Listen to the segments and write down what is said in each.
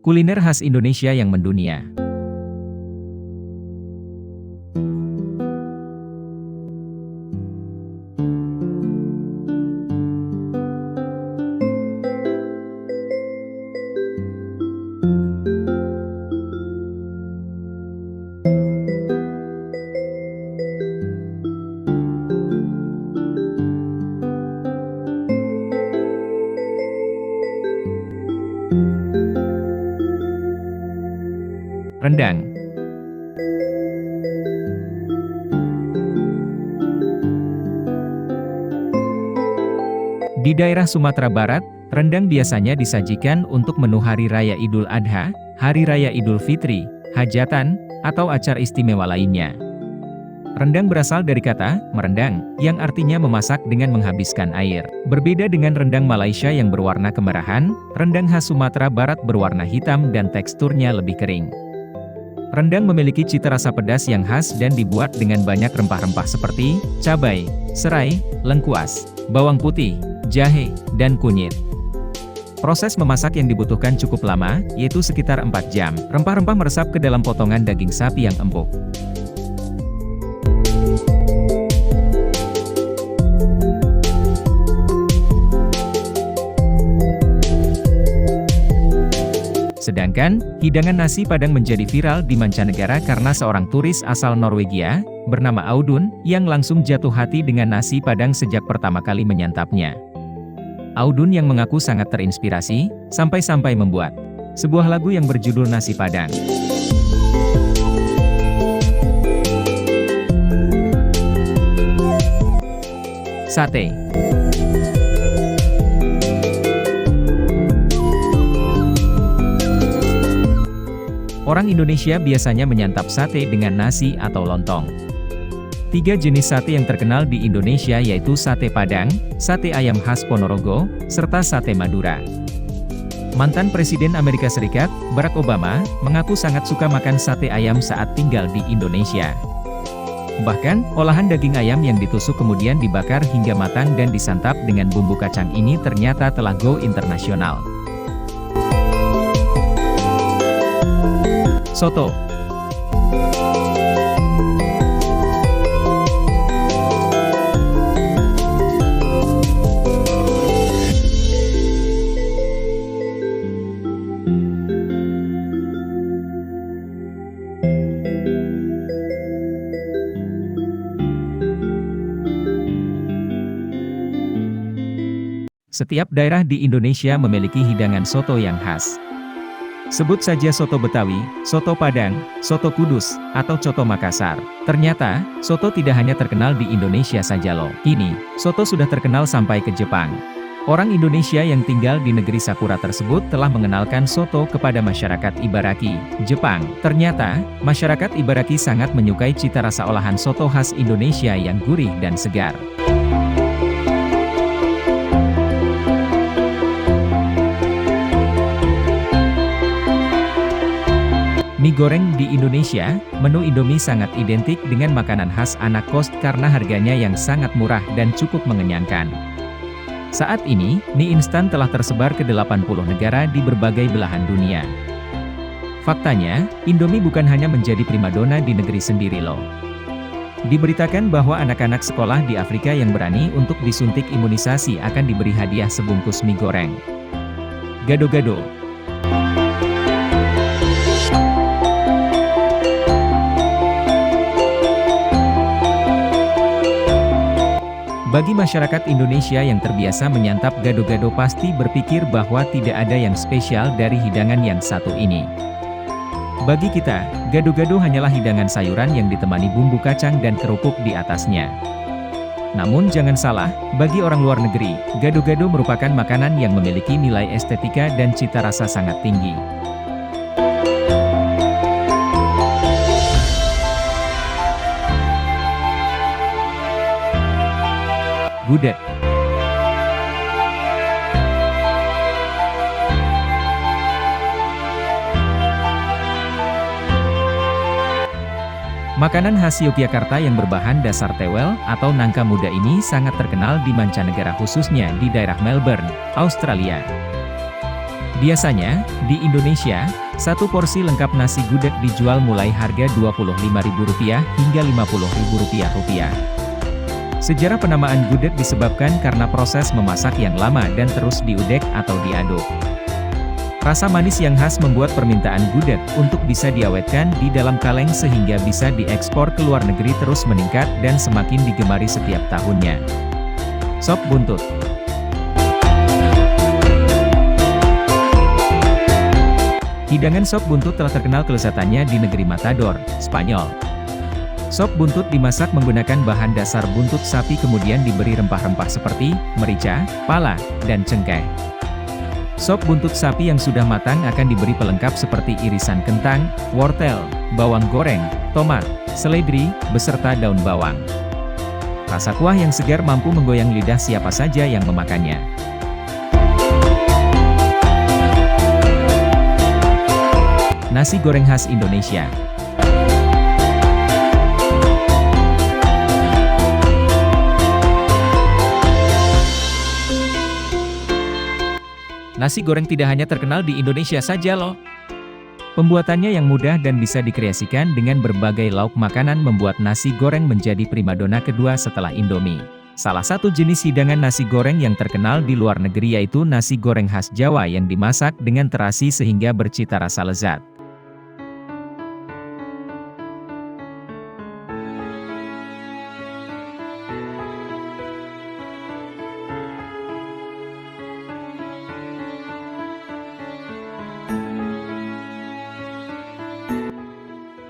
Kuliner khas Indonesia yang mendunia. Rendang. Di daerah Sumatera Barat, rendang biasanya disajikan untuk menu Hari Raya Idul Adha, Hari Raya Idul Fitri, hajatan, atau acara istimewa lainnya. Rendang berasal dari kata merendang, yang artinya memasak dengan menghabiskan air. Berbeda dengan rendang Malaysia yang berwarna kemerahan, rendang khas Sumatera Barat berwarna hitam dan teksturnya lebih kering. Rendang memiliki cita rasa pedas yang khas dan dibuat dengan banyak rempah-rempah seperti cabai, serai, lengkuas, bawang putih, jahe, dan kunyit. Proses memasak yang dibutuhkan cukup lama, yaitu sekitar 4 jam. Rempah-rempah meresap ke dalam potongan daging sapi yang empuk. Sedangkan, hidangan nasi Padang menjadi viral di mancanegara karena seorang turis asal Norwegia, bernama Audun, yang langsung jatuh hati dengan nasi Padang sejak pertama kali menyantapnya. Audun yang mengaku sangat terinspirasi, sampai-sampai membuat sebuah lagu yang berjudul Nasi Padang. Sate. Orang Indonesia biasanya menyantap sate dengan nasi atau lontong. 3 jenis sate yang terkenal di Indonesia yaitu sate Padang, sate ayam khas Ponorogo, serta sate Madura. Mantan Presiden Amerika Serikat, Barack Obama, mengaku sangat suka makan sate ayam saat tinggal di Indonesia. Bahkan, olahan daging ayam yang ditusuk kemudian dibakar hingga matang dan disantap dengan bumbu kacang ini ternyata telah go internasional. Soto. Setiap daerah di Indonesia memiliki hidangan soto yang khas. Sebut saja soto Betawi, soto Padang, soto Kudus, atau soto Makassar. Ternyata, soto tidak hanya terkenal di Indonesia saja loh. Kini, soto sudah terkenal sampai ke Jepang. Orang Indonesia yang tinggal di negeri Sakura tersebut telah mengenalkan soto kepada masyarakat Ibaraki, Jepang. Ternyata, masyarakat Ibaraki sangat menyukai cita rasa olahan soto khas Indonesia yang gurih dan segar. Mie goreng di Indonesia, menu Indomie sangat identik dengan makanan khas anak kos karena harganya yang sangat murah dan cukup mengenyangkan. Saat ini, mie instan telah tersebar ke 80 negara di berbagai belahan dunia. Faktanya, Indomie bukan hanya menjadi primadona di negeri sendiri loh. Diberitakan bahwa anak-anak sekolah di Afrika yang berani untuk disuntik imunisasi akan diberi hadiah sebungkus mie goreng. Gado-gado. Bagi masyarakat Indonesia yang terbiasa menyantap gado-gado pasti berpikir bahwa tidak ada yang spesial dari hidangan yang satu ini. Bagi kita, gado-gado hanyalah hidangan sayuran yang ditemani bumbu kacang dan kerupuk di atasnya. Namun jangan salah, bagi orang luar negeri, gado-gado merupakan makanan yang memiliki nilai estetika dan cita rasa sangat tinggi. Gudeg. Makanan khas Yogyakarta yang berbahan dasar tewel atau nangka muda ini sangat terkenal di mancanegara khususnya di daerah Melbourne, Australia. Biasanya, di Indonesia, satu porsi lengkap nasi gudeg dijual mulai harga Rp25.000 hingga Rp50.000. Sejarah penamaan gudeg disebabkan karena proses memasak yang lama dan terus diudek atau diaduk. Rasa manis yang khas membuat permintaan gudeg untuk bisa diawetkan di dalam kaleng sehingga bisa diekspor ke luar negeri terus meningkat dan semakin digemari setiap tahunnya. Sop buntut. Hidangan sop buntut telah terkenal kelezatannya di negeri Matador, Spanyol. Sop buntut dimasak menggunakan bahan dasar buntut sapi kemudian diberi rempah-rempah seperti merica, pala, dan cengkeh. Sop buntut sapi yang sudah matang akan diberi pelengkap seperti irisan kentang, wortel, bawang goreng, tomat, seledri, beserta daun bawang. Rasa kuah yang segar mampu menggoyang lidah siapa saja yang memakannya. Nasi goreng khas Indonesia. Nasi goreng tidak hanya terkenal di Indonesia saja loh. Pembuatannya yang mudah dan bisa dikreasikan dengan berbagai lauk makanan membuat nasi goreng menjadi primadona kedua setelah Indomie. Salah satu jenis hidangan nasi goreng yang terkenal di luar negeri yaitu nasi goreng khas Jawa yang dimasak dengan terasi sehingga bercita rasa lezat.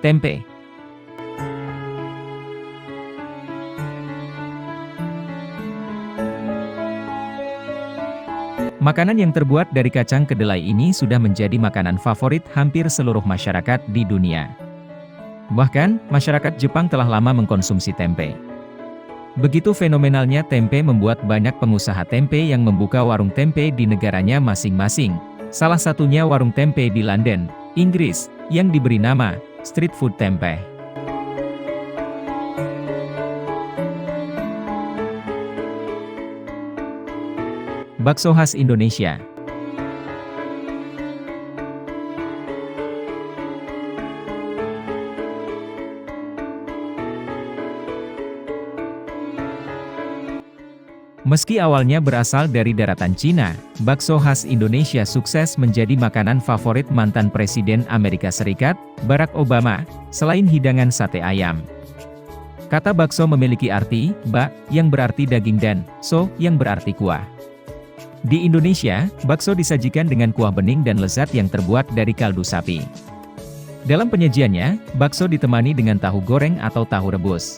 Tempe. Makanan yang terbuat dari kacang kedelai ini sudah menjadi makanan favorit hampir seluruh masyarakat di dunia. Bahkan, masyarakat Jepang telah lama mengkonsumsi tempe. Begitu fenomenalnya tempe membuat banyak pengusaha tempe yang membuka warung tempe di negaranya masing-masing. Salah satunya warung tempe di London, Inggris, yang diberi nama Street Food Tempe. Bakso khas Indonesia. Meski awalnya berasal dari daratan Cina, bakso khas Indonesia sukses menjadi makanan favorit mantan Presiden Amerika Serikat, Barack Obama, selain hidangan sate ayam. Kata bakso memiliki arti, bak, yang berarti daging dan, so, yang berarti kuah. Di Indonesia, bakso disajikan dengan kuah bening dan lezat yang terbuat dari kaldu sapi. Dalam penyajiannya, bakso ditemani dengan tahu goreng atau tahu rebus.